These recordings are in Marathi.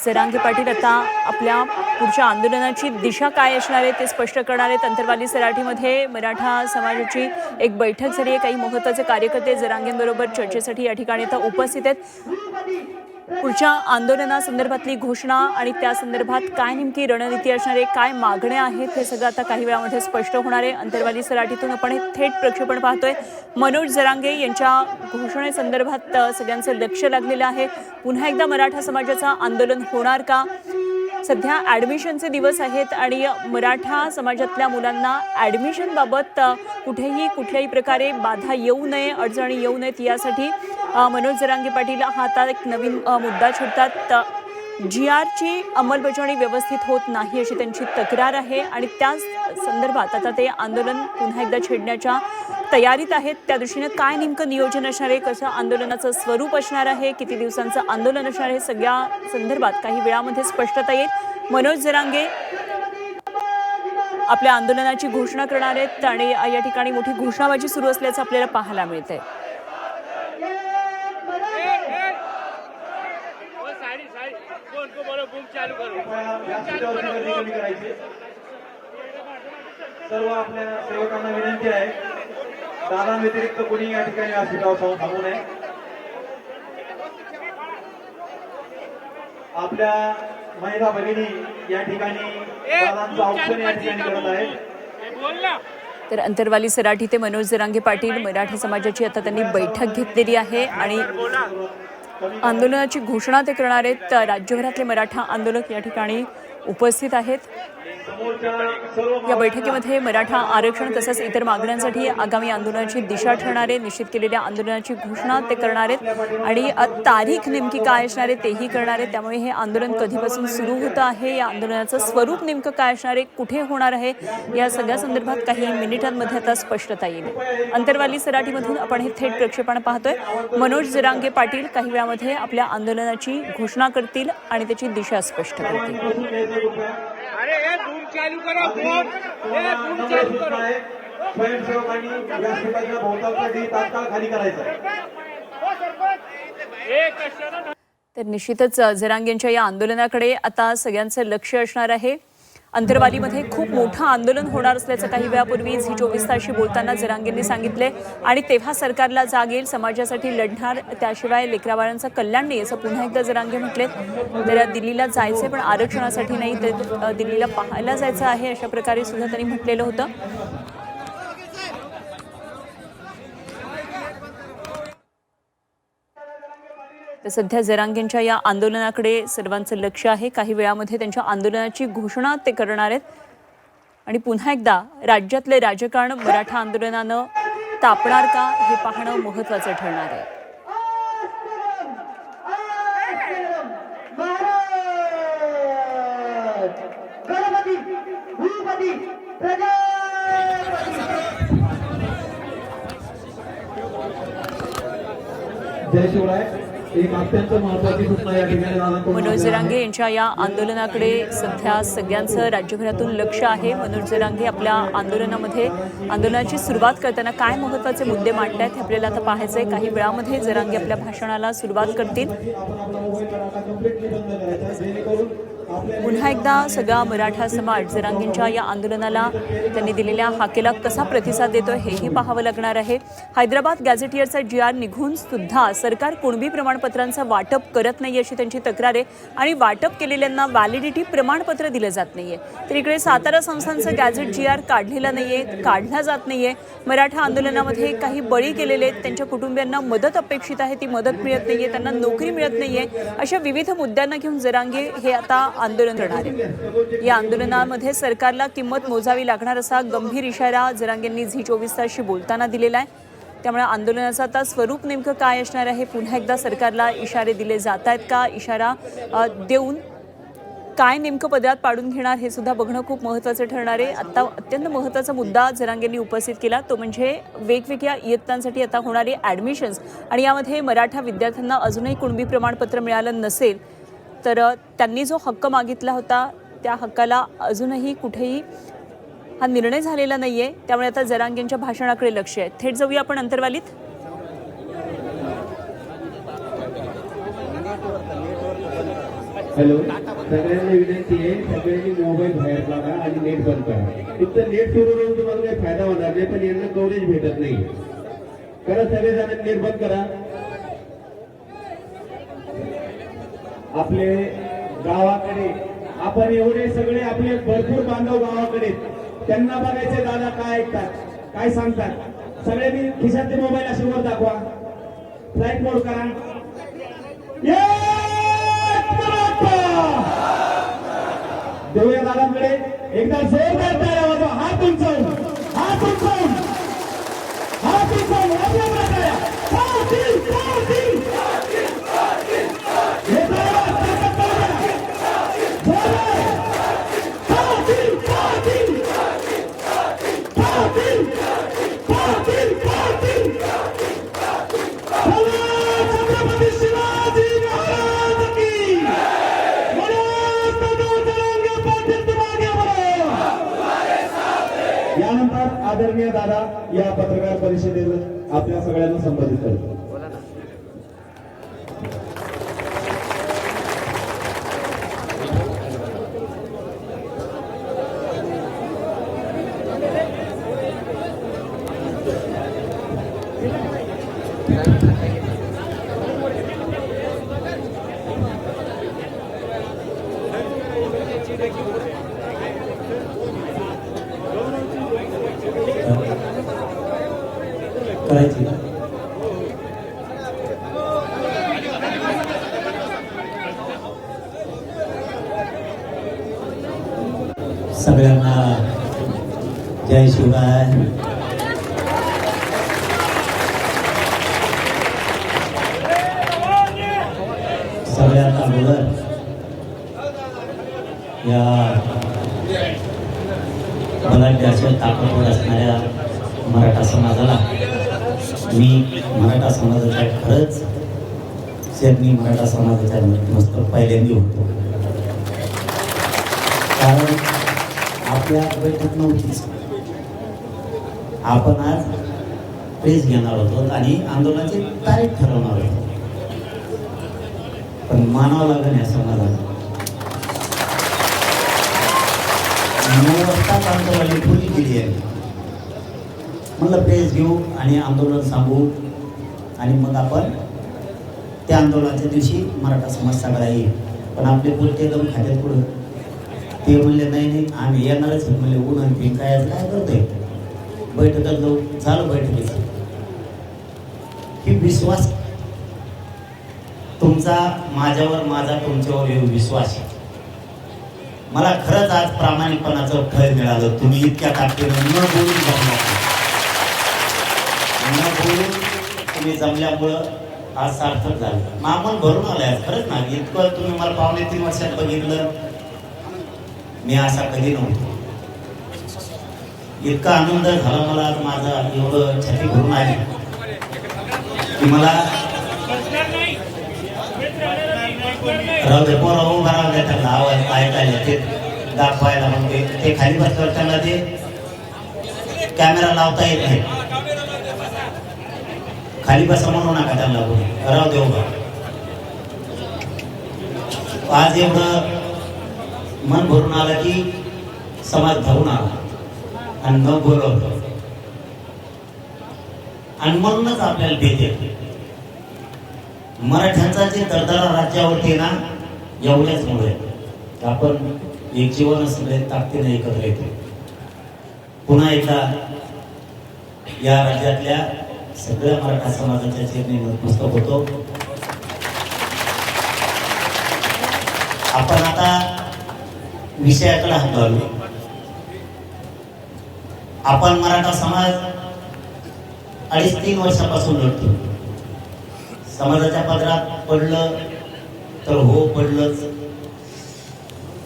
जरांगे पाटील आता आपल्या पुढच्या आंदोलनाची दिशा काय असणार आहे ते स्पष्ट करणार आहेत। अंतरवाली सराटीमध्ये मराठा समाजाची एक बैठक झाली आहे। काही महत्त्वाचे कार्यकर्ते जरांगेंबरोबर चर्चेसाठी या ठिकाणी आता उपस्थित आहेत। पुढच्या आंदोलनासंदर्भातली घोषणा आणि त्या संदर्भात काय नेमकी रणनीती असणार आहे, काय मागण्या आहेत, हे सगळं आता काही वेळामध्ये स्पष्ट होणार आहे। अंतरवाली सराटीतून आपण हे थेट प्रक्षेपण पाहतोय। मनोज जरांगे यांच्या घोषणेसंदर्भात सगळ्यांचं लक्ष लागलेलं आहे। पुन्हा एकदा मराठा समाजाचं आंदोलन होणार का? सध्या ॲडमिशनचे दिवस आहेत आणि मराठा समाजातल्या मुलांना ॲडमिशनबाबत कुठल्याही प्रकारे बाधा येऊ नये, अडचणी येऊ नयेत यासाठी मनोज जरांगे पाटील हा आता एक नवीन मुद्दा छेडतात। GRची अंमलबजावणी व्यवस्थित होत नाही अशी त्यांची तक्रार आहे आणि त्या संदर्भात आता ते आंदोलन पुन्हा एकदा छेडण्याच्या तयारीत आहेत। त्या दृष्टीने काय नेमकं नियोजन असणार आहे, कसं आंदोलनाचं स्वरूप असणार आहे, किती दिवसांचं आंदोलन असणार आहे, सगळ्या संदर्भात काही वेळामध्ये स्पष्टता येईल। मनोज जरांगे आपल्या आंदोलनाची घोषणा करणार आहेत आणि या ठिकाणी मोठी घोषणाबाजी सुरू असल्याचं आपल्याला पाहायला मिळतंय। सर्व आपल्या सेवकांना विनंती आहे, दादा व्यतिरिक्त कोणी या ठिकाणी व्यासपीठावर थांबू नये। आपल्या महिला भगिनी या ठिकाणी दादांचं औक्षण या ठिकाणी करत आहेत। तर अंतरवाली सराठी ते मनोज जरांगे पाटील मराठा समाजाची आता त्यांनी बैठक घेतलेली आहे आणि आंदोलनाची घोषणा ते करणार आहेत। राज्यभरातले मराठा आंदोलक या ठिकाणी उपस्थित आहेत। या बैठकीमध्ये मराठा आरक्षण तसंच इतर मागण्यांसाठी आगामी आंदोलनाची दिशा ठरणारे निश्चित केलेल्या आंदोलनाची घोषणा ते करणार आहेत आणि तारीख नेमकी काय असणार आहे तेही करणार आहेत। त्यामुळे हे आंदोलन कधीपासून सुरू होतं आहे, या आंदोलनाचं स्वरूप नेमकं काय असणार आहे, कुठे होणार आहे, या सगळ्या संदर्भात काही मिनिटांमध्ये आता स्पष्टता येईल। अंतरवाली सराटीमधून आपण हे थेट प्रक्षेपण पाहतोय। मनोज जरांगे पाटील काही वेळामध्ये आपल्या आंदोलनाची घोषणा करतील आणि त्याची दिशा स्पष्ट करतील। चालू करा फोन, फोन चालू करा। स्वयंसेवकांनी व्यासपीठाच्या बहुतांश तात्काळ खाली करायचं। तर निश्चितच जरांगेंच्या या आंदोलनाकडे आता सगळ्यांचं लक्ष असणार आहे। अंतरवालीमध्ये खूप मोठं आंदोलन होणार असल्याचं काही वेळापूर्वी झी24 तासशी बोलताना जरांगेंनी सांगितले आणि तेव्हा सरकारला जाग येईल, समाजासाठी लढणार, त्याशिवाय लेकराबाळांचं कल्याण नाही असं पुन्हा एकदा जरांगे म्हटले। तर दिल्लीला जायचे पण आरक्षणासाठी नाही, तर दिल्लीला पाहायला जायचं आहे अशा प्रकारे सुद्धा त्यांनी म्हटलेलं होतं। तर सध्या जरांगेंच्या या आंदोलनाकडे सर्वांचं लक्ष आहे। काही वेळामध्ये त्यांच्या आंदोलनाची घोषणा ते करणार आहेत आणि पुन्हा एकदा राज्यातले राजकारण मराठा आंदोलनानं तापणार का हे पाहणं महत्त्वाचं ठरणार आहे। जय शिवराय। एक अत्यंत महत्त्वाची सूचना या ठिकाणी मनोज जरांगे यांच्या या आंदोलनाकडे सध्या सगळ्यांचं राज्यभरातून लक्ष आहे। मनोज जरांगे आपल्या आंदोलनाची सुरुवात करताना काय महत्त्वाचे मुद्दे मांडतायत हे आपल्याला आता पाहायचं आहे। काही वेळामध्ये जरांगे आपल्या भाषणाला सुरुवात करतील। पुन्हा एकदा सगळा मराठा समाज जरांगेंच्या या आंदोलनाला त्यांनी दिलेल्या हाकेला कसा प्रतिसाद देतोय हेही पाहावं लागणार आहे। हैदराबाद गॅझेटियरचा GR निघून सुद्धा सरकार कुणबी प्रमाणपत्रांचं वाटप करत नाही अशी त्यांची तक्रार आहे आणि वाटप केलेल्यांना व्हॅलिडिटी प्रमाणपत्र दिलं जात नाहीये। तर इकडे सातारा संस्थांचं गॅझेट GR काढलेला नाहीये, काढला जात नाहीये। मराठा आंदोलनामध्ये काही बळी गेलेले, त्यांच्या कुटुंबियांना मदत अपेक्षित आहे, ती मदत मिळत नाहीये, त्यांना नोकरी मिळत नाहीये, अशा विविध मुद्द्यांना घेऊन जरांगे हे आता आंदोलन करणार आहे। या आंदोलनामध्ये सरकारला किंमत मोजावी लागणार असा गंभीर इशारा जरांगेंनी झी24 तासशी बोलताना दिलेला आहे। त्यामुळे आंदोलनाचं आता स्वरूप नेमकं काय असणार आहे, पुन्हा एकदा सरकारला इशारे दिले जात आहेत का, इशारा देऊन काय नेमकं पदरात पाडून घेणार हे सुद्धा बघणं खूप महत्त्वाचं ठरणार आहे। आता अत्यंत महत्त्वाचा मुद्दा जरांगेंनी उपस्थित केला तो म्हणजे वेगवेगळ्या इयत्तांसाठी आता होणारे ॲडमिशन्स आणि यामध्ये मराठा विद्यार्थ्यांना अजूनही कुणबी प्रमाणपत्र मिळालं नसेल तर त्यांनी जो हक्क मागितला होता त्या हक्काला अजूनही कुठेही हा निर्णय झालेला नाहीये। त्यामुळे आता जरांगेंच्या भाषणाकडे लक्ष आहे। थेट जाऊया आपण अंतरवालीत। हॅलो, सगळ्यांना विनंती आहे, सगळ्यांनी मोबाईल बाहेर काढा आणि नेट बंद करा. फक्त नेट सुरू राहून तुम्हाला काही फायदा होणार नाही, पण यांना कव्हरेज भेटत नाही. करा सगळेजण, नेट बंद करा. आपले गावाकडे आपण एवढे सगळे आपले भरपूर बांधव गावाकडे, त्यांना बघायचे दादा काय ऐकतात, काय सांगतात. सगळ्यांनी खिशातले मोबाईल असे वर दाखवा, फ्लाईट मोड करा. देऊया दादांकडे एकदा जोरदार टाळ्या वाजवा. हात उंचावून, हात उंचावून, हात उंचावून वाजवा बरं टाळ्या. पाटील, पाटील. हे जोरात, ताकद लावा. जोरात. पाटील, पाटील. पाटील, पाटील, पाटील. बोला छत्रपती शिवाजी महाराज की. मनोज जरांगे पाटील तुम आगे बढ़ो. यानंतर आदरणीय दादा या पत्रकार परिषदेत आपल्या सगळ्यांना संबोधित करतो. करायची ना. सगळ्यांना जय शिवराय. सगळ्यांना बोलत या बलाढ्याच्या ताकदवर असणाऱ्या मराठा समाजाला मी मराठा समाजाच्या खरंच मी मराठा समाजाच्या नतमस्तक पहिल्यांदा होतो. कारण आपल्या बैठक नव्हतीच. आपण आज प्रेस घेणार होतो आणि आंदोलनाची तारीख ठरवणार होतो, पण मानावं लागेल या समाजाला. 9 वाजता आंदोलनाची खुली केली आहे. म्हणलं प्रेस घेऊ आणि आंदोलन सांगू आणि मग आपण त्या आंदोलनाच्या दिवशी मराठा समाज सगळा येईल. पण आपले बोलते दम खात्यात पुढं ते म्हणले नाही नाही आम्ही येणारच. म्हणले ऊन आणि काय काय करतोय, बैठकात जाऊ. झालं बैठकीचं की विश्वास तुमचा माझ्यावर, माझा तुमच्यावर येऊ विश्वास. मला खरंच आज प्रामाणिकपणाचं फळ मिळालं. तुम्ही इतक्या ताकदीनं न बोलून तुम्ही जमल्यामुळं आज सार्थक झालं. मामूल भरून आलाय खरंच ना. इतकं तुम्ही मला 2.5 वर्षात बघितलं, मी असा कधी नव्हतो. इतका आनंद झाला मला आज. माझा एवढं छाती भरून आली की मला राहू दे पोरा उभा राहू द्या, त्यांना आवाज ऐकायला ते दाखवायला. मग ते खाली बसल्यावर त्यांना ते कॅमेरा लावता येत नाही. खाली बसा म्हणू नका त्यांना, राहू दे उभा. आज एवढं मन भरून आलं की समाज धरून आला आणि न बोलवलं. आणि म्हणूनच आपल्याला भीती येते. मराठ्यांचा जे दरदरा राज्यावरती ना, एवढ्याचमुळे आपण एक जीवन सगळे ताकदीने एकत्र येतो. पुन्हा एकदा या राज्यातल्या सगळ्या मराठा समाजाच्या चरणी नतमस्तक होतो. आपण आता विषयाकडे हात घालू. आपण मराठा समाज 2.5-3 वर्षापासून लढतो. समाजाच्या पदरात पडलं तर हो पडलंच.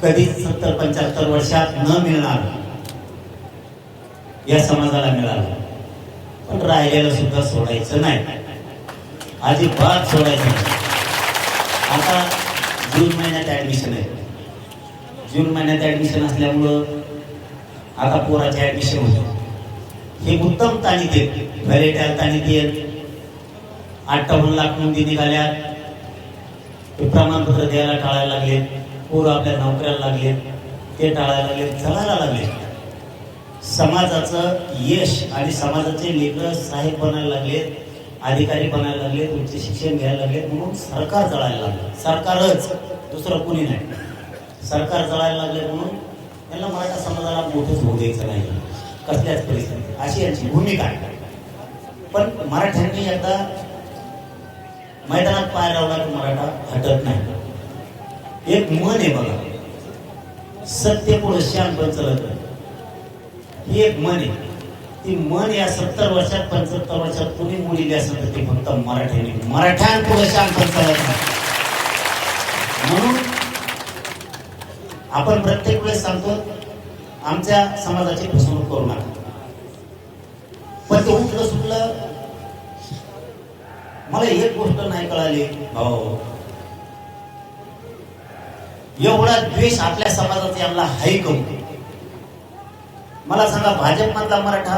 कधीच 70-75 वर्षात न मिळणार या समाजाला मिळालं. पण राहिलेलं सुद्धा सोडायचं नाही, अजिबात सोडायचं नाही. आता जून महिन्यात ऍडमिशन आहे. जून महिन्यात ऍडमिशन असल्यामुळं आता पोराचे ऍडमिशन होते. हे उत्तम ताणीत आहेत, व्हॅलेटाईल ताणीत आहेत. 58 लाख नोंदी निघाल्या, प्रमाणपत्र द्यायला टाळायला लागले. पोरं आपल्या नोकऱ्याला लागले, ते टाळायला लागले, चढायला लागले. समाजाचं यश आणि समाजाचे लेकरं साहेब बनायला लागलेत, अधिकारी बनायला लागले, उच्च शिक्षण घ्यायला लागले, म्हणून सरकार जळायला लागलं. सरकारच, दुसरं कुणी नाही. सरकार जळायला लागले म्हणून यांना मराठा समाजाला मोठंच होऊ द्यायचं नाही कसल्याच परिस्थितीत, अशी यांची भूमिका आहे. पण मराठ्यांनी एकदा मैदानात पाय लावला की मराठा हटत नाही. एक मन आहे बघा, सत्य पुढे शांत चलत नाही, ही एक मन आहे. ती मन या 70 वर्षात 75 वर्षात कुणी मुलीली असेल तर ती फक्त मराठ्यांनी, मराठ्यांपुढे शांत चालत नाही. म्हणून आपण प्रत्येक वेळेस सांगतो आमच्या समाजाची फसवणूक करू नका. पण ते उठलं सुटलं, मला एक गोष्ट नाही कळाली भाऊ, एवढा द्वेष आपल्या समाजाचा यांना हाय कमी. मला सांगा, भाजप मधला मराठा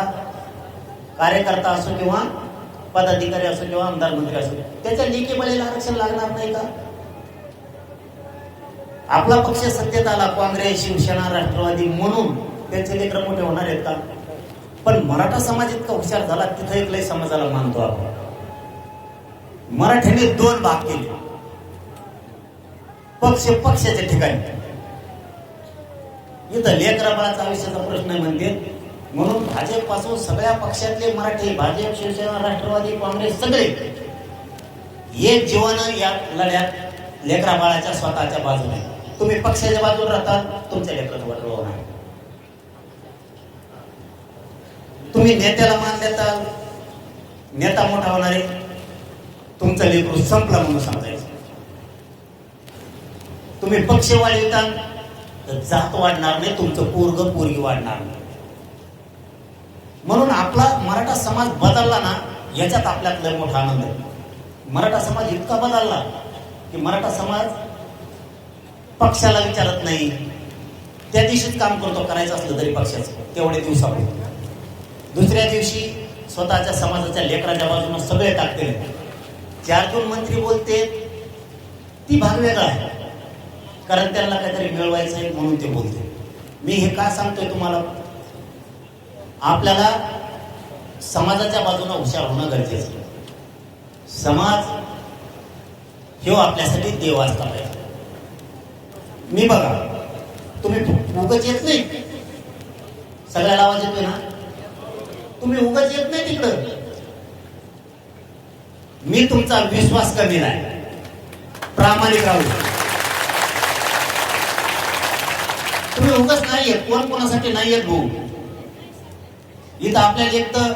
कार्यकर्ता असो किंवा पदाधिकारी असो किंवा आमदार मंत्री असो, त्याच्या लेखी बळीला आरक्षण लागणार नाही का? आपला पक्ष सत्तेत आला, काँग्रेस, शिवसेना, राष्ट्रवादी, म्हणून त्यांचे लेकर मोठे होणार आहेत का? पण मराठा समाज इतका हुशार झाला, तिथं एक लय समाजाला मानतो आपण. मराठ्याने 2 भाग केले, पक्षाच्या ठिकाणी. इथं लेकराबाळाचा आयुष्याचा प्रश्न म्हणते, म्हणून भाजप पासून सगळ्या पक्षातले मराठी, भाजप, शिवसेना, राष्ट्रवादी, काँग्रेस सगळे एक जीवन या लढ्यात लेकराबाळाच्या स्वतःच्या बाजूने. तुम्ही पक्षाच्या बाजूला राहता, तुमच्या लेकराचं वाटलं होणार. तुम्ही नेत्याला मान देता, नेता मोठा होणार आहे, तुमचं लेकरू संपला म्हणून समजायचं. तुम्ही पक्ष वाढवता तर जात वाढणार नाही, तुमचं पोरग पोरगी वाढणार नाही. म्हणून आपला मराठा समाज बदलला ना, याच्यात आपल्यात लय मोठा आनंद आहे. मराठा समाज इतका बदलला की मराठा समाज पक्षाला विचारत नाही, त्या दिवशीच काम करतो, करायचं असलं तरी पक्षाचं तेवढे दिवसापूर्वी. दुसऱ्या दिवशी स्वतःच्या समाजाच्या लेकराच्या बाजूने सगळे टाकते. 4 मंत्री बोलते, ती भाग वेगळा आहे, कारण त्यांना काहीतरी मिळवायचं आहे म्हणून ते बोलते. मी हे का सांगतोय तुम्हाला, आपल्याला समाजाच्या बाजूने हुशार होणं गरजेचं आहे. समाज हे आपल्यासाठी देव असला पाहिजे. मी बघा, तुम्ही उगाच येत नाही, सगळ्याला आवाज येतोय ना, तुम्ही उगाच येत नाही तिकडं. मी तुमचा विश्वास कमी नाही, प्रामाणिक राहू. तुम्ही उगाच नाही येत, कोण कोणासाठी नाही येत भाऊ. इथं आपल्याला एक तर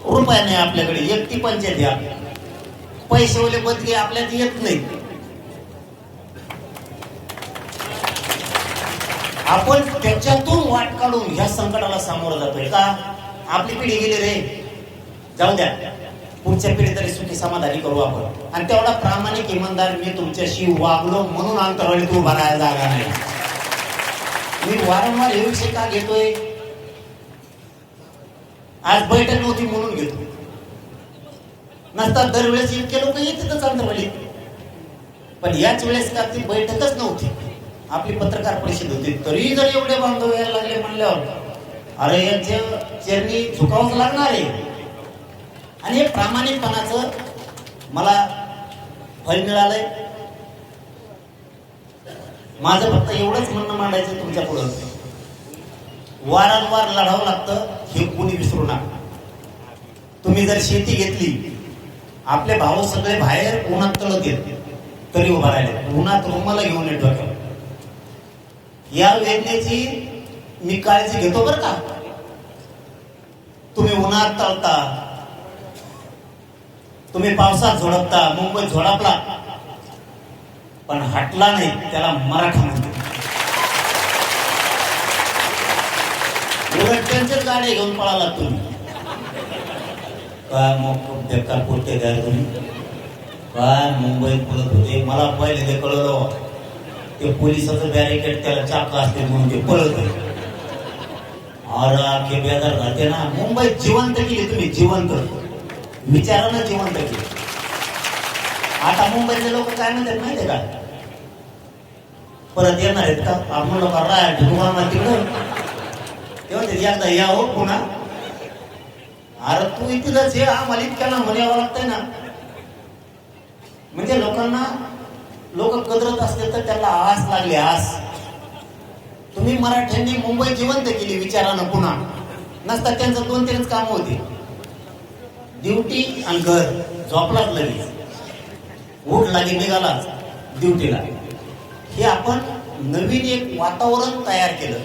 रुपया नाही, आपल्याकडे एकटी पंचायत द्या, पैसे ओले बदली आपल्यात येत नाही. आपण त्याच्यातून वाट काढून ह्या संकटाला सामोरं जातोय का? आपली पिढी गेली रे, जाऊ द्या, पुढच्या पिढी तरी सुखी समाधानी करू आपण. आणि तेवढा प्रामाणिक इमानदार मी तुमच्याशी वागलो म्हणून अंतरवाळीत उभा राहायला जागा नाही. मी वारंवार हे विषय का घेतोय, आज बैठक नव्हती म्हणून घेतो, नसतात दरवेळेस इतके लोक येतातच अंतरवाळीत. पण याच वेळेस का ती बैठकच नव्हती, आपली पत्रकार परिषद होती, तरी जर एवढे बांधव यायला लागले म्हणल्यावर अरे यांच्या चरणी झुकावंच लागणार आहे. आणि हे प्रामाणिकपणाचं मला फळ मिळालंय. माझं फक्त एवढंच म्हणणं मांडायचं तुमच्या पुढं, वारंवार लढावं लागतं हे कोणी विसरू नका. तुम्ही जर शेती घेतली, आपले भाऊ सगळे बाहेर उन्हात तळत येत तरी उभा राहिले, उन्हात रुमाला घेऊन येतो. या वेदनेची मी काळजी घेतो बरं का. तुम्ही उन्हात तळता, तुम्ही पावसात झोडपता, मुंबईत झोडपला, पण हटला नाही, त्याला मराठा म्हणते. उलट त्यांच्याच गाड्या घेऊन पळाला तुम्ही. काय मग बेकार पोटे द्या तुम्ही, काय मुंबईत पळत होते. मला पहिले ते कळलं, ते पोलिसाचं बॅरिकेड त्याला चाक असते म्हणून ते पळत होते. अरे बेजार झाले ना. मुंबईत जिवंत केली तुम्ही, जिवंत, विचारानं जिवंत केली. आता मुंबईचे लोक काय म्हणतात माहितीये का, परत येणार आहेत का? आपण लोक राय तिकडं तेव्हा ते एकदा या हो पुन्हा. अरे तू इथलंच हे आम्हाला इतक्याला म्हणावं लागतंय ना. म्हणजे लोकांना लोक कदरत असते तर त्याला आस लागली आस. तुम्ही मराठ्यांनी मुंबई जिवंत केली विचारानं पुन्हा. नसता त्यांचं 2-3च काम होते, ड्युटी आणि घर. झोपलाच लगेच, उठ लागे निघालाच ड्युटीला. हे आपण नवीन एक वातावरण तयार केलं,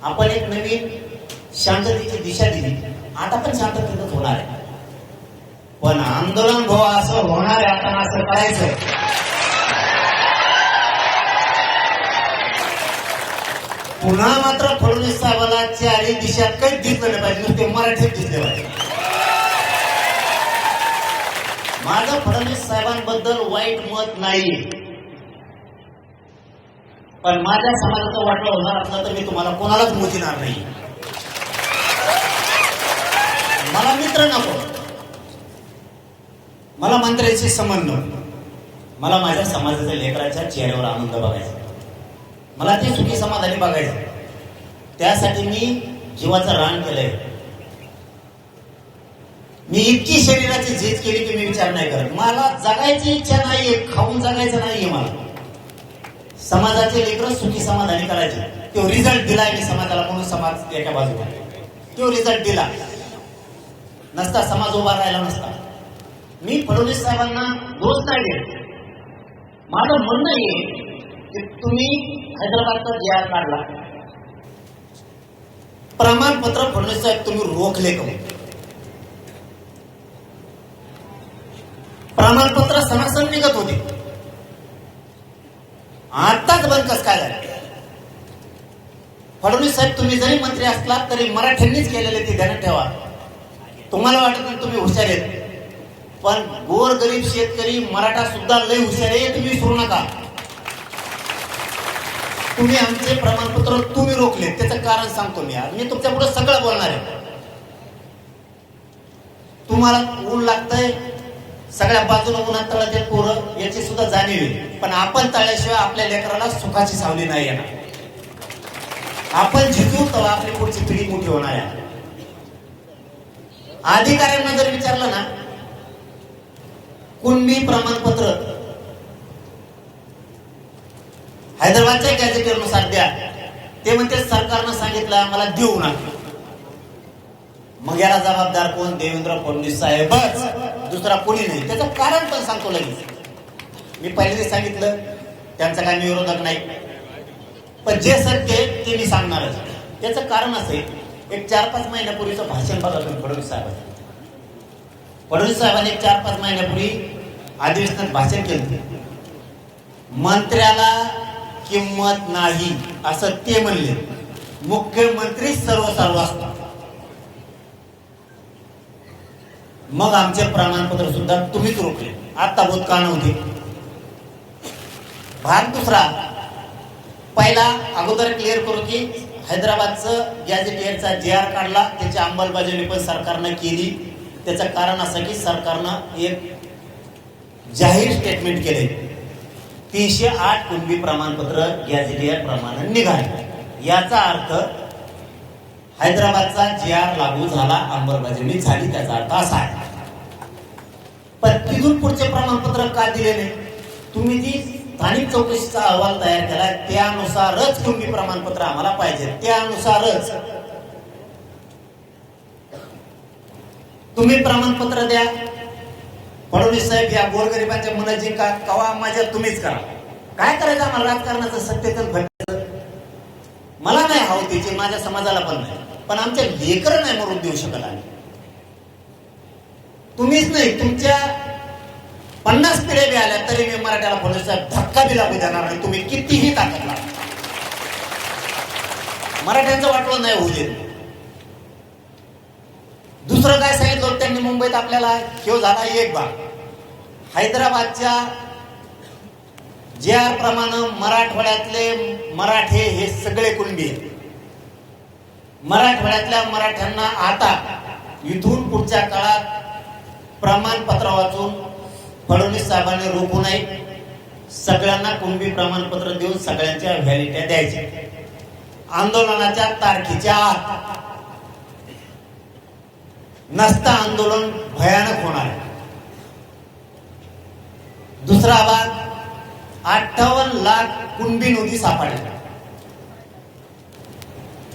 आपण एक नवीन शांततेची दिशा दिली. आता पण शांततेतच होणार आहे, पण आंदोलन भाऊ असं होणार आहे. आपण असं करायचं. पुन्हा मात्र फडणवीस साहेबांना चारी दिशा काहीच दिसलं नाही पाहिजे, नुसते मराठीत दिसले पाहिजे. माझं फडणवीस साहेबांबद्दल वाईट मत नाही, पण माझ्या समाजाचं वाटलं होणार असलं तर मी तुम्हाला कोणालाच मोजिणार नाही. मला मित्र नको, मला मंत्र्याशी संबंध, मला माझ्या समाजाच्या लेकराच्या चेहऱ्यावर आनंद बघायचा, मला ते सुखी समाधानी बघायचं. त्यासाठी मी जीवाचं रान केलंय. मी इतकी शरीराची झीज केली की मी विचार नाही करत. मला जगायची इच्छा नाहीये, खाऊन जगायचं नाहीये. मला समाजाचे लेकर सुखी समाधानी करायचे. तो रिझल्ट दिलाय मी समाजाला, म्हणून समाज एका बाजूला तो रिझल्ट दिला नसता समाज उभा राहिला नसता. मी फडणवीस साहेबांना दोष नाही देत. माझं म्हणणं आहे की तुम्ही हैदराबादचा GR काढला, प्रमाणपत्र फडणवीस साहेब तुम्ही रोखले का? प्रमाणपत्र सणासण निघत होते, आताच बंद कस काय झालं? फडणवीस साहेब तुम्ही जरी मंत्री असलात तरी मराठ्यांनीच केलेले ते ध्यानात ठेवा. तुम्हाला वाटत नाही तुम्ही हुशार आहेत, पण गोर गरीब शेतकरी मराठा सुद्धा लय हुशार आहे, तुम्ही विसरू नका. तुम्ही आमचे प्रमाणपत्र तुम्ही रोखले, त्याचं कारण सांगतो मी. आज मी तुमच्या पुढे सगळं बोलणार आहे. तुम्हाला ऊन लागतंय, सगळ्या बाजूला उन्हात तळाचे पोरं याची सुद्धा जाणीव आहे, पण आपण तळल्याशिवाय आपल्या लेकराला सुखाची सावली नाही येणार. आपण जिंकू तेव्हा आपली पुढची पिढी मोठी होणार आहे. अधिकाऱ्यांना जर विचारलं ना, कुणबी प्रमाणपत्र हैदराबादच्या गॅझेटनुसार द्या, ते म्हणते सरकारनं सांगितलं आम्हाला देऊ नका. मग याला जबाबदार कोण? देवेंद्र फडणवीस साहेबच, दुसरा कोणी नाही. त्याचं कारण पण सांगतो लगेच. मी पहिल्यांदा सांगितलं त्यांचा काही विरोधक नाही, पण जे सत्य ते मी सांगणारच. त्याचं कारण असं आहे, एक 4-5 महिन्यापूर्वीचं भाषण बघा तुम्ही फडणवीस साहेबांचं. फडणवीस साहेबांनी 4-5 महिन्यापूर्वी अधिवेशनात भाषण केलं. मंत्र्याला किंमत नाही असं ते म्हणले. मुख्यमंत्री सर्व असतात. मग आमचे प्रमाणपत्र सुद्धा तुम्हीच रोखले. आता भूतकाळ नव्हते. भाग दुसरा, पहिला अगोदर क्लिअर करू की हैदराबादचं गॅझेटियरचा GR काढला, त्याची अंमलबजावणी पण सरकारनं केली. त्याचं कारण असं की सरकारनं एक जाहीर स्टेटमेंट केले, 308 कुणबी प्रमाणपत्र गॅझेटियर प्रमाणे निघाले. याचा अर्थ हैदराबादचा GR लागू झाला, अंमलबजावणी झाली. त्याचा अर्थ असा आहे. पण तिथून पुढचे प्रमाणपत्र का दिले नाही? तुम्ही जी स्थानिक चौकशीचा अहवाल तयार केला त्यानुसारच कुणबी प्रमाणपत्र आम्हाला पाहिजे, त्यानुसारच तुम्ही प्रमाणपत्र द्या. फडणवीस साहेब या गोरगरिबांच्या मनात जिंका, कवा माझ्या तुम्हीच करा. काय करायचं आम्हाला? राजकारणाचं सत्तेतच भेटायचं. मला नाही हवं त्याची, माझ्या समाजाला पण नाही, पण आमच्या लेकर नाही मरून देऊ शकत आम्ही. तुम्हीच नाही, तुमच्या 50 पिढ्या बी आल्या तरी मी मराठ्याला फडणवीस साहेब धक्का बी लागू देणार नाही. तुम्ही कितीही ताकद लावा, मराठ्यांचं वाटलं नाही होऊ देत. दुसरं काय सांगितलं त्यांनी मुंबईत आपल्याला? ह्यो झाला एक भाग. हैदराबादच्या GR प्रमाणे मराठवाड्यातले मराठे हे सगळे कुणबी आहेत. मराठवाड्यातल्या मराठ्यांना आता इथून पुढच्या काळात प्रमाणपत्र वाचून फडणवीस साहेबांनी रोखू नये. सगळ्यांना कुणबी प्रमाणपत्र देऊन सगळ्यांच्या व्हॅलिट्या द्यायच्या. आंदोलनाच्या तारखेच्या आत नसता आंदोलन भयानक होणार आहे. दुसरा भाग, 58 लाख कुणबी नोंदी सापडल्या,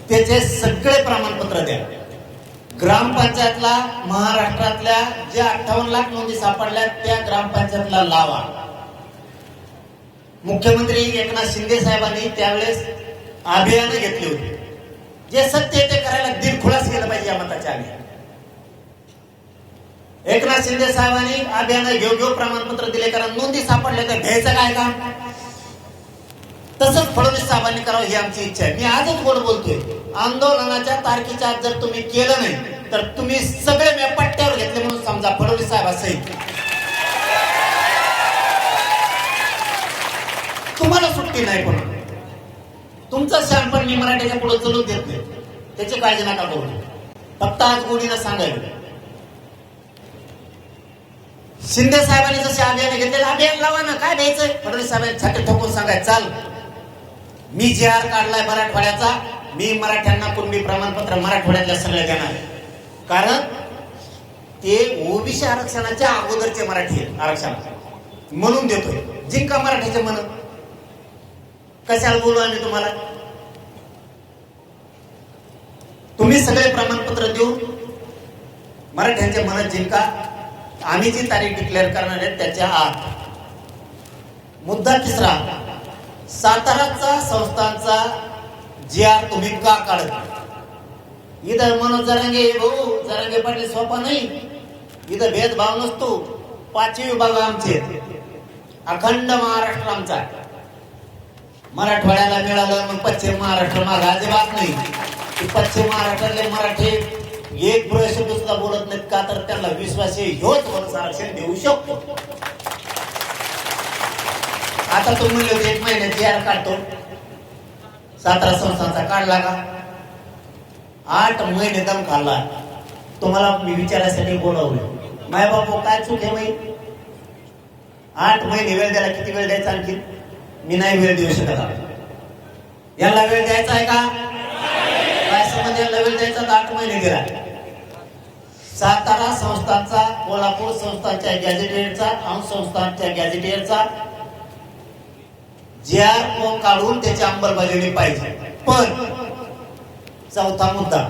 त्याचे सगळे प्रमाणपत्र द्या. ग्रामपंचायतला महाराष्ट्रातल्या ज्या 58 लाख नोंदी सापडल्या त्या ग्रामपंचायतला लावा. मुख्यमंत्री एकनाथ शिंदे साहेबांनी त्यावेळेस अभियान घेतले होते. जे सत्य ते करायला दिलखुलास केलं पाहिजे या मताच्या आम्ही. एकनाथ शिंदे साहेबांनी अभियान घेऊ प्रमाणपत्र दिले, कारण नोंदी सापडल्या तर घ्यायचं काय काम. तसंच फडणवीस साहेबांनी करावं ही आमची इच्छा आहे. मी आजच गोड बोलतोय, आंदोलनाच्या तारखेच्या आत जर तुम्ही केलं नाही तर तुम्ही सगळे मी पट्ट्यावर घेतले म्हणून समजा. फडणवीस साहेबांसहित तुम्हाला सुट्टी नाही. पण तुमचं शहाणपण मी मराठीच्या पुढे चलून देत नाही, त्याची काळजी नका करू. फक्त आज गोडीनं सांगायला, शिंदे साहेबांनी जसे अभियान घेतलेलं अभियान लावा ना. काय द्यायचंय? फडणवीस साहेबांनी छाती ठोकून सांगाय, चाल मी जी.आर. काढलाय मराठवाड्याचा, मी मराठ्यांना कुणबी प्रमाणपत्र मराठवाड्यातल्या सगळ्या देणार. कारण ते ओबीसी आरक्षणाच्या अगोदरचे मराठी आरक्षण म्हणून देतोय. जिंका मराठीचे मन. कशाला बोलू आम्ही तुम्हाला? तुम्ही सगळे प्रमाणपत्र देऊन मराठ्यांचे मन जिंका. आम्ही जी तारीख डिक्लेअर करणार आहे त्याच्या आत. मुद्दा तिसरा, साताराचा संस्थांचा जी.आर. तुम्ही का काढत? इथं मनोज जरांगे भाऊ जरांगे पाटील सोपा नाही. इथं भेदभाव नसतो. 5 विभाग आमचे, अखंड महाराष्ट्र आमचा. मराठवाड्याला मिळालं मग पश्चिम महाराष्ट्र माग अजिबात नाही. पश्चिम महाराष्ट्रातले मराठी एक शब्द सुद्धा बोलत नाहीत. का तर त्यांना विश्वास ह्योच वंश आरक्षण देऊ शकतो. आता तुम्ही म्हणले 1 महिन्यात जी.आर. काढतो. सातारा संस्थांचा काढला का? 8 महिने दम खाल्ला. तुम्हाला मी विचारासाठी बोलावलं. माय बापू काय चूक आहे माहिती? 8 महिने वेळ द्यायला किती वेळ द्यायचा? आणखी मी नाही वेळ देऊ शकत. याला वेळ द्यायचा आहे का? काय समज याला वेळ द्यायचा तर 8 महिने दिला. सातारा संस्थांचा, कोल्हापूर संस्थांच्या गॅझेटियरचा, अंश संस्थांच्या गॅझेटियरचा जी.आर. काढून त्याची अंमलबजावणी पाहिजे. पण चौथा मुद्दा,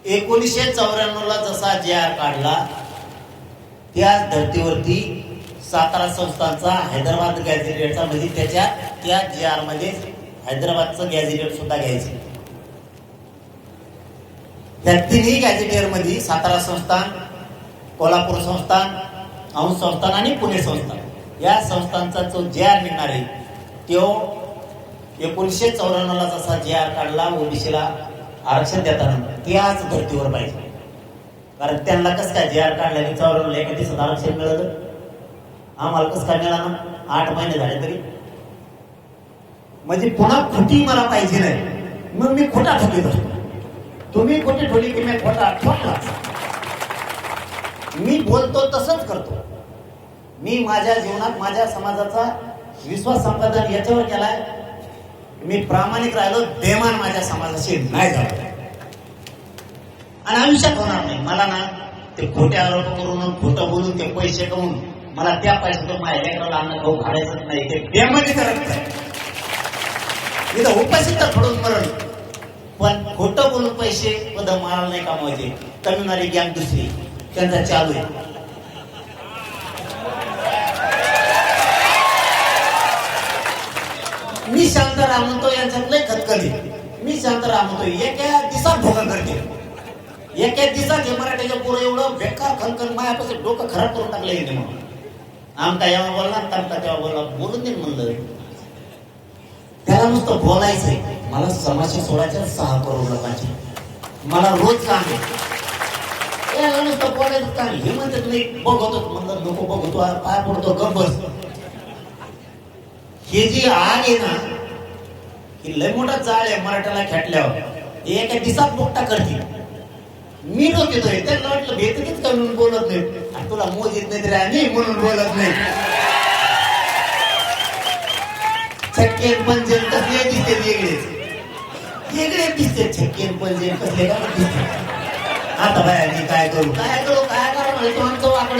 1994 ला जसा जी.आर. काढला त्याच धर्तीवरती सातारा संस्थांचा हैदराबाद गॅझेटियरचा, म्हणजे त्या जी.आर. मध्ये हैदराबादचं गॅझेटियर सुद्धा घ्यायचं. त्या तिन्ही गॅझेटियर मध्ये सातारा संस्थान, कोल्हापूर संस्थान, अंश संस्थान आणि पुणे संस्थान या संस्थांचा जो जी.आर. निघणार आहे तो 1994 ला जसा जी.आर. काढला ओबीसीला आरक्षण देताना त्याच धर्तीवर पाहिजे. कारण त्यांना कसं काय जी.आर. काढल्याने 94 एका दिवसात आरक्षण मिळालं, आम्हाला कसं काय मिळालं? 8 महिने झाले तरी. म्हणजे पुन्हा खोटी मला पाहिजे नाही, मग मी खोटा ठोकीत असतो. तुम्ही खोटी ठोली की मी खोटा ठोकला. मी बोलतो तसंच करतो. मी माझ्या जीवनात माझ्या समाजाचा विश्वास संपादन याच्यावर केलाय. मी प्रामाणिक राहिलो, बेमान माझ्या समाजाशी नाही झालो आणि आयुष्यात होणार नाही. मला ना ते खोटे आरोप करून खोटं बोलून ते पैसे कमवून मला त्या पैशातून माझ्या लेकराला अन्न खाऊ घालायचं नाही. ते बेमानी करत नाही. इथं उपाशी तर पडून मरण, पण खोटं बोलून पैसे पद मारायला नाही कमवायचे. कमिवणारी गॅंग दुसरी त्यांचा चालू आहे. मी शांताराम म्हणतो यांच्यात लय खतखली. मी शांताराम म्हणतो एका दिवसात भोगा करते. एका दिवसात हे मराठीच्या पोरं एवढं बेकार खनखन मायापासून डोकं खराब करून टाकलं येते. म्हणून आमका यावा बोलला, तमका तेव्हा बोलला, बोलून दे म्हणलं. त्याला नुसतं बोलायचंय. मला समाजशी सोडायचं 6 करोड लोकांची. मला रोज काम आहे. याला नुसतं बोलायचं काम. हे म्हणतात नाही बघतो, म्हणलं नको बघतो, पाय पडतो, गप बस. हे जी आग आहे ना, ही लय मोठा जाळ आहे मराठ्याला खेटल्यावर. एका दिवसात मोठा करते. मी लोक येतोय त्यांना वाटलं भेटकीच करून बोलत नाही. आणि तुला मोज येत नाही तरी आम्ही म्हणून बोलत नाही. छक्केन पंजेन कसले दिसते वेगळेच वेगळे दिसते छक्केन पंजेन कसले काय दिसते. आता बाया मी काय करू काय करू काय करू म्हणजे तो आमचं वाकडं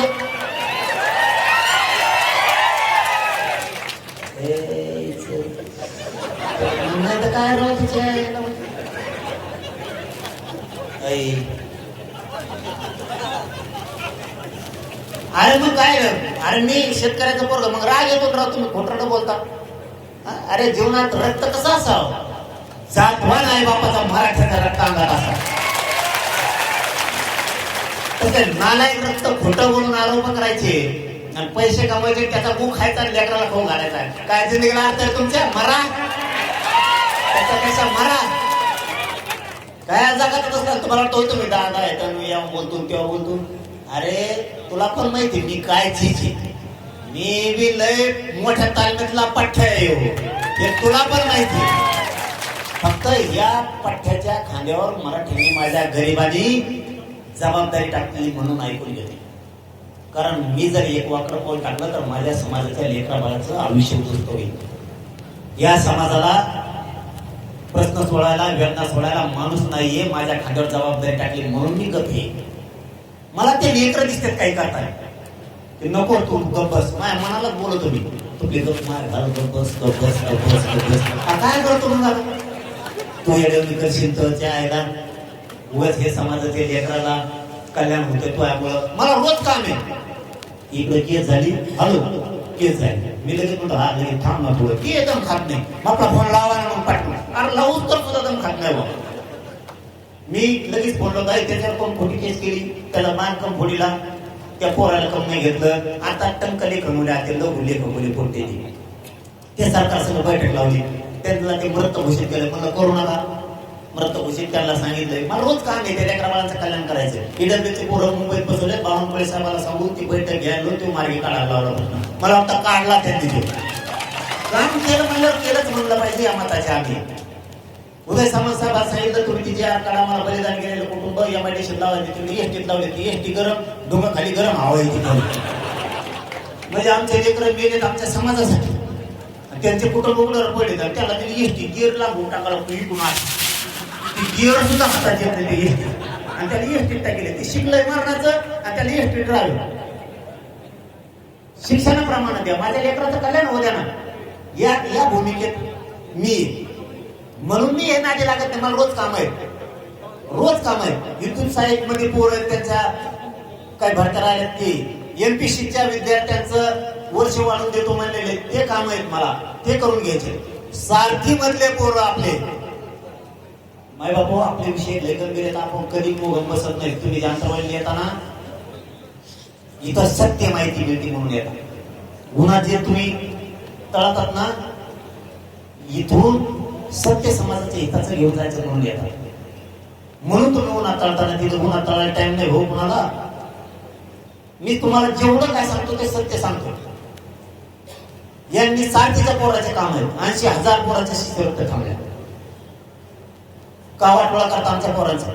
नाही तर काय राहू तुझ्या अरे मग काय अरे मी शेतकऱ्याचं पोरग मग राग येतो राव तुम्ही खोटं बोलता. अरे जीवनात रक्त कसं असावं जातवान आहे बापाचा मराठ्याचा रक्त अंगात असा तसं नालायक रक्त खोटं बोलून आरोप करायचे आणि पैसे कमवायचे त्याचा गू खायचा आणि लेकराला खाऊ घालायचा. काय जिंदगीला अर्थ आहे तुमच्या मरा त्याच्यापेक्षा मरा काय जगातच असतात. तुम्हाला वाटतं तुम्ही दादा येतात मी या बोलतो तेव्हा बोलतो. अरे तुला पण माहिती मी काय चीज मी बी लय मोठ्या तालमीतला पठ्ठ्या येऊ हे तुला पण माहिती. फक्त या पठ्ठ्याच्या खांद्यावर मराठीने माझ्या गरिबांनी जबाबदारी टाकली म्हणून ऐकून घेतली. कारण मी जर एक वाकडं पाऊल टाकलं तर माझ्या समाजाच्या लेकरा बाळाचं आयुष्य उद्ध्वस्त होईल. या समाजाला प्रश्न सोडायला वेदना सोडायला माणूस नाहीये. माझ्या खांद्यावर जबाबदारी टाकली म्हणून मी गप आहे. मला ते लेकर दिसतात काही करताय ते नको तू गप बस माझ्या मनालाच बोलतो मी तू गप मार घाल गप बस गप बस गप बस गप बस काय करतो मग तू येडवणी करशील तर त्या आईला उगाच हे समाजाच्या लेकराला कल्याण होतंय तो यामुळं मला रोज काम आहे. इकडे केस झाली हॅलो केस झाली मी लगेच म्हणतो हा लगेच थांब ना थोडं की एकदम खात नाही आपला फोन लावा ना मग पाठवून अरे लावूच तर सुद्धा दम खात नाही बाबा. मी लगेच फोन लावतो आहे त्याच्यावर कोण खोटी केस केली त्याला मान कम फोडीला त्या पोराला कम नाही घेतलं आता टंक लेखनवले आता लघु लेखवले पोटते ते सरकार सगळं बैठक लावली त्यांना ते मृत घोषित केलं म्हणलं करू नका. मृत घोषित त्यांना सांगितलंय मला रोज काम आहे त्या लेकरा बाळांचं कल्याण करायचं. इडब्ल्यूचे पोरं मुंबईत बसवले बावनकुळे साहेबाला सांगून ती बैठक घ्यायला तो मार्गी काढायला लावला. मला वाटतं काढला त्यांनी ते काम केलं म्हणलं केलंच म्हणलं पाहिजे या मताच्या आम्ही. उदय सामंत साहेब सांगितलं तुम्ही तिचे काढा मला बलिदान केलेलं कुटुंब एमआयडीसीत लावायचे तुम्ही एसटीत लावले ती एसटी गरम डोंगा खाली गरम हवा येते म्हणजे आमचे लेकरं गेलेत आमच्या समाजासाठी त्यांचे कुटुंब उघडं पडले तर त्याला त्यांनी एसटी गिअर लागून टाकायला इकडून गिअर सुद्धा हातात येत नाही एसटी आणि त्याला एसटीत टाकले ते शिकलंय मरणाचं आणि त्याला एसटी ड्रायव्हर शिक्षणाप्रमाणे द्या माझ्या लेकराचं कल्याण होऊ द्या ना. या भूमिकेत मी म्हणून मी हे नादी लागत नाही. मला रोज काम आहे रोज काम आहे. युट्यूब साईट मध्ये पोर त्यांच्या काय भरत्या राहिल्यात ते एमपीसीच्या विद्यार्थ्यांचं वर्ष वाढून देतो म्हणलेले ते काम आहेत मला ते करून घ्यायचे. सारथी मधले पोरं आपले माय बापू आपले विषय लेखन केले तर आपण कधी मोगम बसत नाही. तुम्ही आंतरवाली येताना इथं सत्य माहिती मिळते म्हणून येतात. गुन्हा जे तुम्ही तळतात ना इथून सत्य समाजाच्या हिताचं घेऊन जायचं म्हणून येतात. म्हणून तुम्ही गुन्हा तळताना तिथं गुन्हा तळायला टाइम नाही हो कुणाला. मी तुम्हाला जेवढं काय सांगतो ते सत्य सांगतो. यांनी सारथीच्या पोराचे काम आहे 80,000 पोराच्या शिष्यवृत्त्या थांबल्या कावाटोळा करता आमच्या पोरांचा.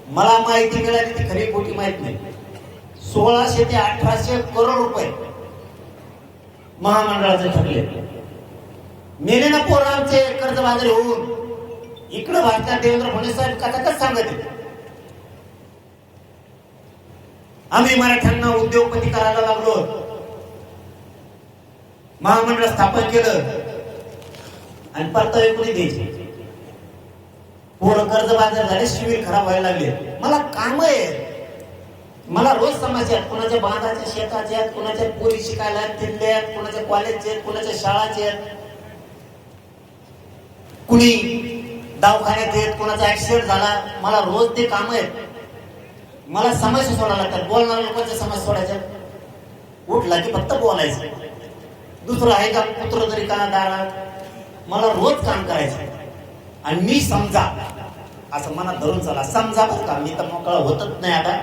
मला माहिती मिळाली ती खरी खोटी माहित नाही. 1600 ते 1800 करोड रुपये महामंडळाचे ठरले. मेले ना पोरं आमचे कर्जबाजारी होऊन इकडं भारतात देवेंद्र फडणवीस साहेब कथाकच सांगत आम्ही मराठ्यांना उद्योगपती करायला लागलो महामंडळ स्थापन केलं आणि परतावे कोणी द्यायचे. पोरं कर्जबाजार झाले शिबिर खराब व्हायला लागले. मला काम आहे मला रोज समस्या आहेत. कुणाच्या बांधाच्या शेताच्या आहेत कुणाच्या पोरी शिकायला आहेत तिथले आहेत कुणाच्या कॉलेजचे आहेत कुणाच्या शाळाचे आहेत कुणी दवाखान्यात आहेत कुणाचा ऍक्सिडेंट झाला. मला रोज ते काम आहेत. मला समस्या सोडायला लागतात. बोलणाऱ्या लोकांच्या समस्या सोडायच्या उठला की फक्त बोलायचं. दुसरं आहे का पुत्र तरी का दारात मला रोज काम करायचं. आणि मी समजा असं मनात धरून चला समजा बरं का मी तर मोकळा होतच नाही आता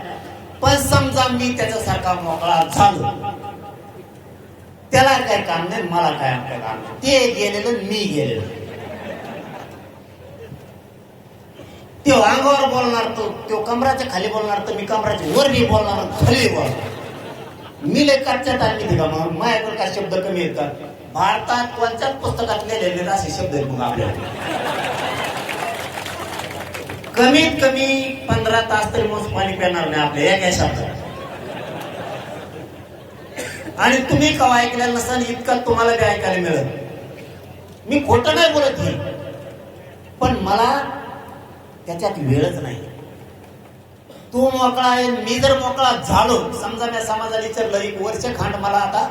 पण समजा मी त्याच्यासारखा मोकळा झालो त्याला काय काम नाही मला काय आपलं काम नाही. ते गेलेलं मी गेलेलं तो अंगावर बोलणार तो कमराच्या खाली बोलणार तर मी कमराच्या वर बी बोलणार खाली बोलणार. मी लेखाच्या तालमी दिला म्हणून माझ्याकडे काय शब्द कमी आहेत का. भारतात कोणत्याच पुस्तकातले गेलेले असे शब्द आहेत मग आपल्याला. कमीत कमी 15 तास तरी मग पाणी पिणार नाही आपल्या एका शब्दात. आणि तुम्ही कवा ऐकलेलं नसाल इतकं तुम्हाला बी ऐकायला मिळत. मी खोटं नाही बोलत नाही, पण मला त्याच्यात वेळच नाही. तू मोकळा आहे, मी जर मोकळा झालो, समजा मी समाजाला विचारलं एक वर्ष खांड मला आता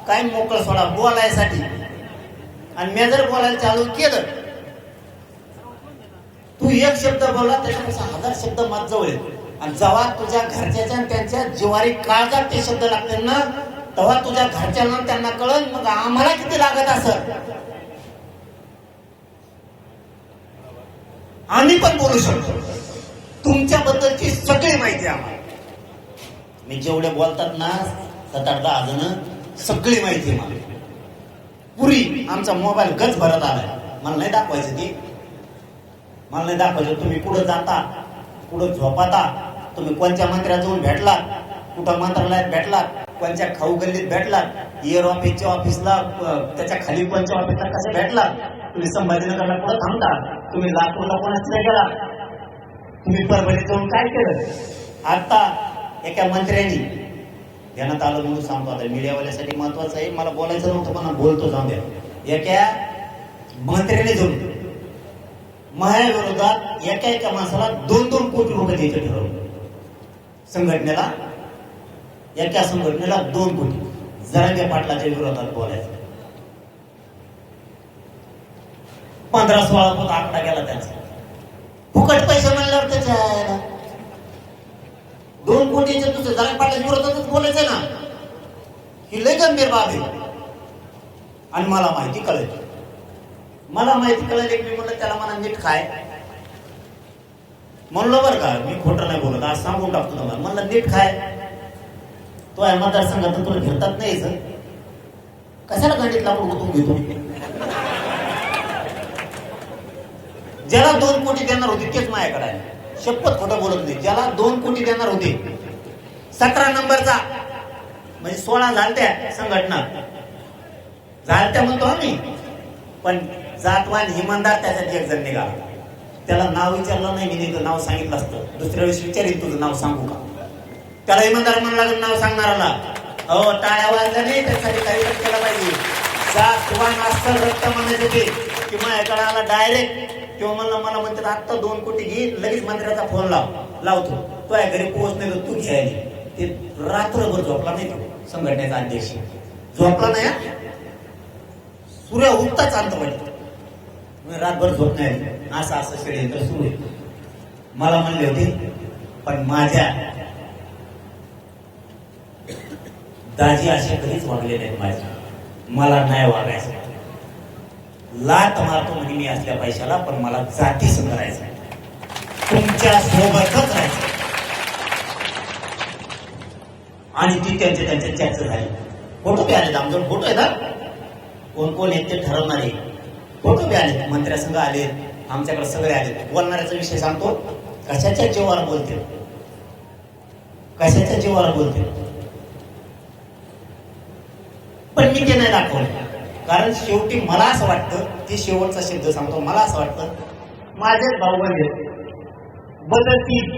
काय मोकळं सोडा बोलायसाठी, आणि मी जर बोलायला चालू केलं, तू एक शब्द बोलला त्याच्यापेक्षा 1000 शब्द माझ जवळ आहेत. आणि जेव्हा तुझ्या घरच्याच्या आणि त्यांच्या जिवारी काळजात ते शब्द लागतील ना, तेव्हा तुझ्या घरच्यांना त्यांना कळलं मग आम्हाला किती लागत असत. आम्ही पण बोलू शकतो. तुमच्याबद्दलची सगळी माहिती आम्हाला, मी जेवढे बोलतात ना 7-8-10 जण, सगळी माहिती मला पुरी. आमचा मोबाईल गच भरत आलाय. मला नाही दाखवायचं ती, मला नाही दाखवायचं. तुम्ही कुठं जाता, कुठं झोपाता, तुम्ही कोणत्या मंत्र्यात जाऊन भेटलात, कुठं मंत्रालयात भेटलात, कोणत्या खाऊ गल्लीत भेटलात, एअर ऑफिसच्या ऑफिसला, त्याच्या खाली कोणत्या ऑफिसला कसे भेटलात, तुम्ही संभाजीनगरला कुठं थांबता, तुम्ही लातूरला कोणाच्या गेला, तुम्ही परभणीत जाऊन काय केलं. आता एका मंत्र्यांनी ध्यानात आलं म्हणून सांगतो. आता मीडियावाल्यासाठी महत्वाचं आहे, मला बोलायचं नव्हतं पण बोलतो जाऊ द्या. एका मंत्र्याने जाऊन महाविरोधात एका माणसाला 2-2 कोटी रुपये द्यायचं ठरवलं. संघटनेला, एका संघटनेला 2 कोटी. जरांगे पाटलाच्या विरोधात बोलायचं. 15-16 फूट आकडा गेला त्यांचा. फुकट पैसे म्हणल्यावर त्याच्या 2 कोटीचे दुसरे जरांगे पाटलाच्या विरोधातच बोलायचं ना, ही लय गंभीर बाब आहे. आणि मला माहिती कळेल, मला माहिती कळेल. मी म्हणलं त्याला मला नीट खाय म्हणलं बरं का, मी खोटं नाही बोलत, आज सांगून टाकतो तुम्हाला. म्हणलं नीट खाय, तो आहे मतदारसंघात तुला घेतात नाही सर, कशाला गाडीत लाकूड गुतून घेतो. ज्याला 2 कोटी देणार होते तेच माझ्याकडे आहे, शपथ खोटं बोलत नाही. ज्याला 2 कोटी देणार होते, 17 नंबरचा म्हणजे 16 झालत्या संघटना झालत्या म्हणतो आम्ही, पण जातवान इमानदार त्याच्यात एक जण निघाला. त्याला नाव विचारलं नाही, मी नाव सांगितलं असतं. दुसऱ्या वेळेस विचारील तुझं नाव सांगू का, त्याला इमानदार म्हणलं लागेल नाव सांगणाराला. हो टाळ्या वाजल्या नाही, त्यासाठी काही केलं पाहिजे. जातवान असतं रक्त म्हणायचं ते की माझ्याकडे आला डायरेक्ट, किंवा मला म्हणतात आत्ता 2 कोटी घे, लगेच मंत्र्याचा फोन लावतो. तो आहे घरी पोहोचले तर तू घ्यायला. ते रात्रभर झोपला नाही, तो संघटनेचा अध्यक्ष झोपला नाही. सूर्य उगताच आणतो म्हणजे रातभर झोप नाही. असं षडयंत्र सुरू आहे. मला म्हणले होते, पण माझ्या दाजी असे कधीच वागले नाहीत. माझ्या मला नाही वागायचं. लाट मारतो म्हणजे मी असल्या पैशाला, पण मला जाती संग राहायचं, तुमच्या सोबतच राहायचं. आणि ती त्यांच्या चर्चा झाली. फोटो बी आले, आमच्याकडे फोटो आहेत ना, कोण कोण येत ते ठरवणारे फोटो बी आले, मंत्र्यासंघ आले, आमच्याकडे सगळे आले. बोलणाऱ्याचा विषय सांगतो, कशाच्या जीवावर बोलते, कशाच्या जीवावर बोलते. पण मी ते नाही दाखवलं, कारण शेवटी मला असं वाटतं, ते शेवटचा शब्द सांगतो, मला असं वाटतं माझे भाऊ बंधू बदलतील,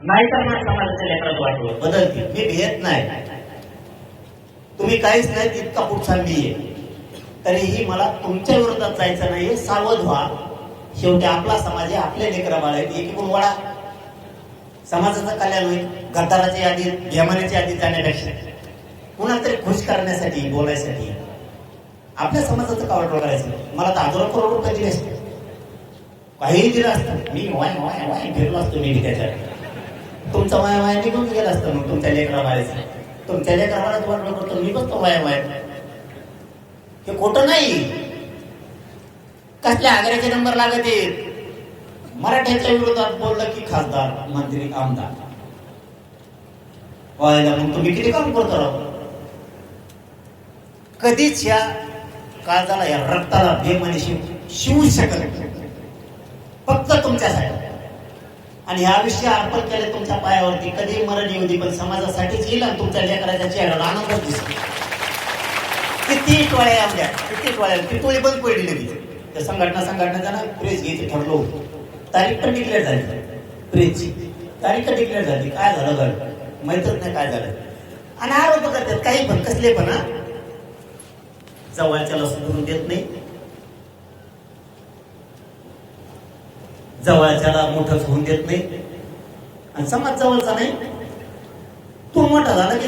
नाहीतर माझ्या समाजाच्या लेकरात वाटलं बदलतील. मी भेट नाही, तुम्ही काहीच नाही, इतका पुढचा मी आहे. तरीही मला तुमच्या विरोधात जायचं नाहीये. सावध व्हा. शेवटी आपला समाज आहे, आपले लेकरं बाळ आहेत. एकीकडून वडा समाजाचं कल्याण होईल. गद्दाराच्या यादीत, घेमाण्याच्या यादीत जाण्यापेक्षा कुणाला तरी खुश करण्यासाठी, बोलायसाठी आपल्या समाजाचं कावड करायचं. मला तर 1000 करोड रुपये दिले असते, काहीही दिलं असतं, मी वाय फिरलो असतो. मी त्याच्यात तुमचं वाय निघून गेलं असतं. मग तुमच्या लेकरा बाळायचं, तुमच्या लेकरा बाळाच वाटलं करतो, मी बसतो वाय. हे खोटं नाही. कसल्या आग्र्याचे नंबर लागत आहेत. मराठ्याच्या विरोधात बोललं की खासदार, मंत्री, आमदार व्हायला मग तुम्ही किती काम करतो राहू. कधीच या काळजाला, या रक्ताला बेमनीशी शिवू शकत फक्त तुमच्यासाठी. आणि ह्या विषय अर्पण केले तुमच्या पायावरती. कधी मरण येऊ दे, पण समाजासाठीच येईल आणि तुमच्या लेकराच्या चेहऱ्याला आनंदच दिसतो. किती टोळ्या आमच्या, किती टोळ्या, ती टोळी बंद पडली लगेच. त्या संघटना ना प्रेस घ्यायचं ठरलो होतं. तारीख पण डिक्लेअर झाली, प्रेसची तारीख डिक्लेअर झाली. काय झालं घड माहितच नाही काय झालं. आणि आरोप करतात काही पण, कसले पण. जवळच्याला सुधरून देत नाही, जवळच्याला मोठंच होऊन देत नाही, आणि समाज जवळचा नाही. तू मोठा झाला की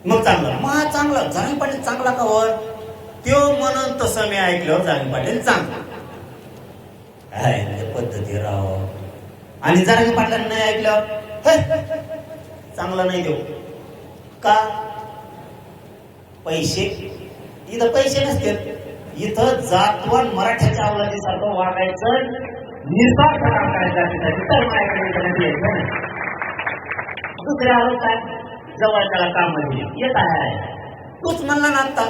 मग चांगला, मग चांगला जाणी पाटील चांगला का वर त्यो म्हणून तसं मी ऐकलं. जाणी पाटील चांगला आहे पद्धती राव. आणि जाणी पाटलांनी नाही ऐकलं, चांगला नाही देऊ का? पैसे इथं पैसे नसते, इथं जातवान मराठ्याच्या अवलादीसारखं वागायचं, निस्वार्थ काम करायचं. तर माझ्याकडे दुसऱ्या आलो काय जवळच्याला काम येत आहे. तूच म्हणला ना आता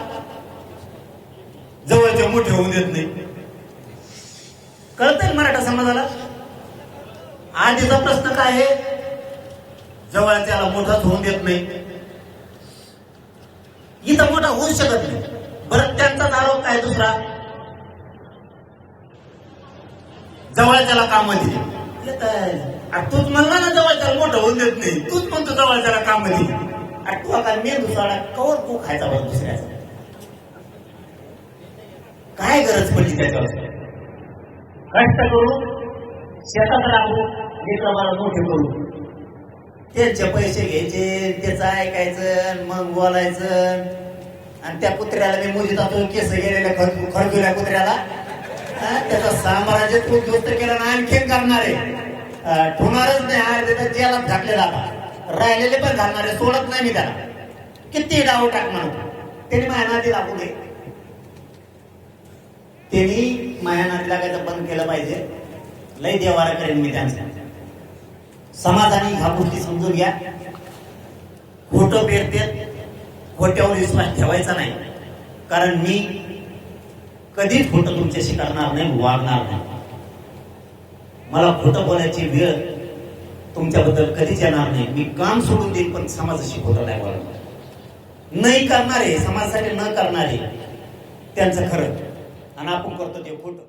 जवळचे मोठे होऊन देत नाही. कळतंय मराठा समाजाला. आधीचा प्रश्न काय आहे, जवळच्याला मोठाच होऊन देत नाही. इथं मोठा होऊ शकत नाही. बरं त्यांचाच आरोप काय दुसरा, जवळच्याला काम दिली. येत आहे. तूच म्हणला ना जवळच्याला मोठं होऊन देत नाही, तूच म्हणतो जवळच्याला काम दिली. तू आता मेंदू सोडा कवर तू खायचा बरं दुसऱ्याचा. काय गरज पडली त्याच्यावर? कष्ट करू, शेतात लागू, लेकराला मोठे करू, त्यांचे पैसे घ्यायचे, त्याचं ऐकायचं, मग बोलायचं. आणि त्या कुत्र्याला मी मोजीत होतो, केस गेलेल्या खरजुल्या कुत्र्याला त्याचा साम्राज्य तू दुरुस्त केलं ना आणखीन करणारे ठेवणारच नाही. अर्धे जेलात घातले जातात, राहिलेले पण घालणारे सोडत नाही मी त्याला. किती डाव टाक म्हणतो त्यांनी माझ्या नादी लागू नये. त्यांनी माझ्या नादी लागायचं बंद केलं पाहिजे. लय देवारा करेन मी त्यांचा. समाजाने ह्या गोष्टी समजून घ्या. खोटं पेरतेत, खोट्यावर विश्वास ठेवायचा नाही. कारण मी कधीच खोटं तुमच्याशी करणार नाही, वागणार नाही. मला खोटं बोलायची वेळ तुमच्याबद्दल कधीच येणार नाही. मी काम सोडून देईन पण समाजाशी खोटं नाही बोलणार. नाही करणारे, समाजासाठी न करणारे त्यांचं खरं, आणि आपण करतो ते खोटं.